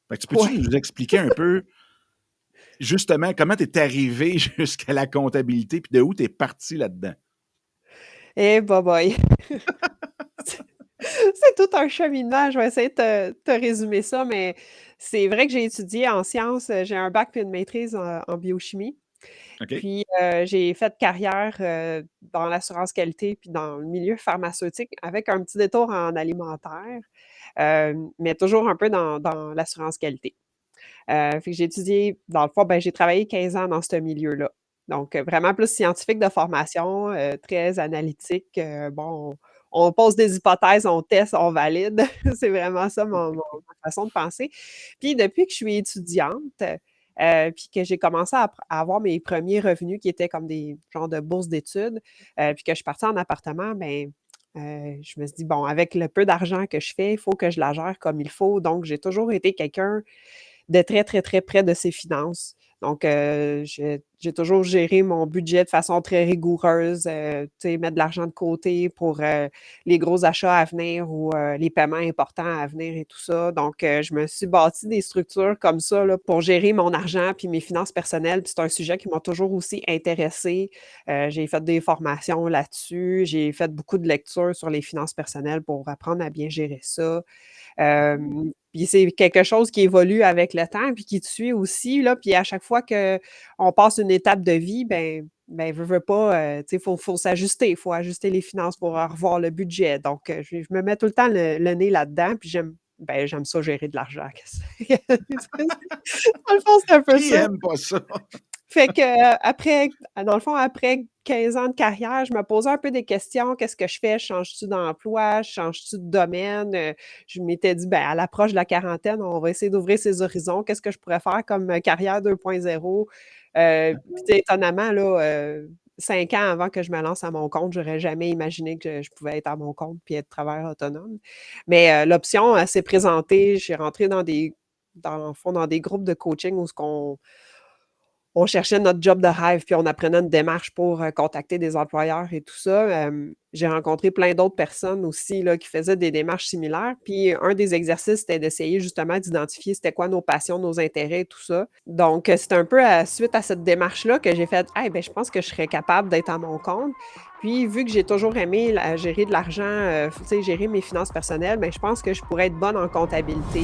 Fait que tu peux-tu Ouais. nous expliquer un peu, justement, comment tu es arrivé jusqu'à la comptabilité, puis de où tu es parti là-dedans? Eh boboy! C'est tout un cheminement. Je vais essayer de te résumer ça, mais c'est vrai que j'ai étudié en sciences. J'ai un bac puis une maîtrise en biochimie. OK. Puis, j'ai fait carrière, dans l'assurance qualité puis dans le milieu pharmaceutique avec un petit détour en alimentaire, mais toujours un peu dans l'assurance qualité. Fait que j'ai étudié dans le fond, ben, j'ai travaillé 15 ans dans ce milieu-là. Donc, vraiment plus scientifique de formation, très analytique. Bon, on pose des hypothèses, on teste, on valide. C'est vraiment ça ma façon de penser. Puis depuis que je suis étudiante, puis que j'ai commencé à avoir mes premiers revenus qui étaient comme des genres de bourses d'études, puis que je suis partie en appartement, ben, je me suis dit: «Bon, avec le peu d'argent que je fais, il faut que je la gère comme il faut». Donc j'ai toujours été quelqu'un de très, très, très près de ses finances. Donc, j'ai toujours géré mon budget de façon très rigoureuse, tu sais, mettre de l'argent de côté pour, les gros achats à venir ou, les paiements importants à venir et tout ça. Donc, je me suis bâti des structures comme ça, là, pour gérer mon argent puis mes finances personnelles. Puis c'est un sujet qui m'a toujours aussi intéressée. J'ai fait des formations là-dessus. J'ai fait beaucoup de lectures sur les finances personnelles pour apprendre à bien gérer ça. Puis c'est quelque chose qui évolue avec le temps, puis qui te suit aussi, là. Puis à chaque fois qu'on passe une étape de vie, ben veut pas, tu sais, faut s'ajuster. Il faut ajuster les finances pour revoir le budget. Donc, je me mets tout le temps le nez là-dedans, puis j'aime ça gérer de l'argent. Dans le fond, c'est un peu Qui ça. aime pas ça? Fait que, après dans le fond, après 15 ans de carrière, je me posais un peu des questions. Qu'est-ce que je fais? Je change-tu d'emploi? Je change-tu de domaine? Je m'étais dit: «Ben, à l'approche de la quarantaine, on va essayer d'ouvrir ses horizons. Qu'est-ce que je pourrais faire comme, carrière 2.0?» Puis tu sais, étonnamment, là, 5 ans avant que je me lance à mon compte, j'aurais jamais imaginé que je pouvais être à mon compte puis être travailleur autonome. Mais, l'option, elle s'est présentée. J'ai rentré dans le fond, dans des groupes de coaching où ce qu'on on cherchait notre job de rêve, puis on apprenait une démarche pour, contacter des employeurs et tout ça. J'ai rencontré plein d'autres personnes aussi là, qui faisaient des démarches similaires. Puis un des exercices, c'était d'essayer justement d'identifier c'était quoi nos passions, nos intérêts et tout ça. Donc, c'était un peu suite à cette démarche-là que j'ai fait: «Hey, ben, je pense que je serais capable d'être à mon compte». Puis vu que j'ai toujours aimé gérer de l'argent, tu sais, gérer mes finances personnelles, ben, je pense que je pourrais être bonne en comptabilité.